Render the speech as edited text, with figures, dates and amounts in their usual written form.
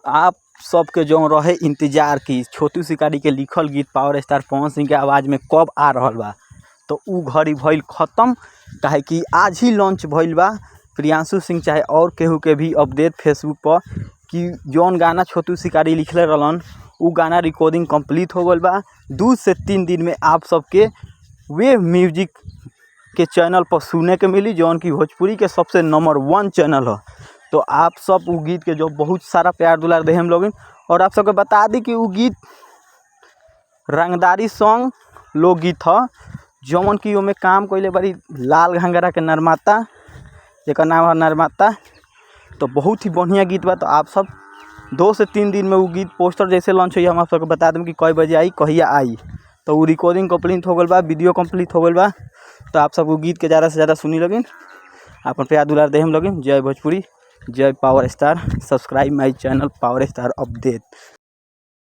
आप सबके जो रहे इंतजार की छोटू शिकारी के लिखल गीत पावर स्टार पवन सिंह के आवाज़ में कब आ रहल बा, तो उ घड़ी भइल ख़त्म। काहे कि आज ही लॉन्च भइल बा प्रियांशु सिंह चाहे और केहू के भी अपडेट फेसबुक पर कि जौन गाना छोटू शिकारी लिखले रहलन उ गाना रिकॉर्डिंग कंप्लीट हो गल बा। 2 से 3 दिन में आप सबके वेव म्यूजिक के चैनल पर सुने के मिली, जौन की भोजपुरी के सबसे नंबर 1 चैनल है। तो आप सब वो गीत के जो बहुत सारा प्यार दुलार दे हम लोग। और आप सबके बता दी कि वो गीत रंगदारी सॉन्ग लोकगीत है, जौन की ओमे काम कइले बड़ी लाल घंगरा के निर्माता, जेकर नाम है निर्माता। तो बहुत ही बढ़िया गीत बा। तो आप सब 2 से 3 दिन में वो गीत पोस्टर जैसे लॉन्च हुई हम आप सबको बता दें कि कई बजे आई कहिया आई। तो वो रिकॉर्डिंग कंप्लीट हो गल बा, वीडियो कंप्लीट हो गल बा। तो आप सब वो गीत के ज़्यादा से ज़्यादा सुनी लगिन, अपन प्यार दुलार दे हम लगिन। जय भोजपुरी, जय power star. Subscribe my channel power star update.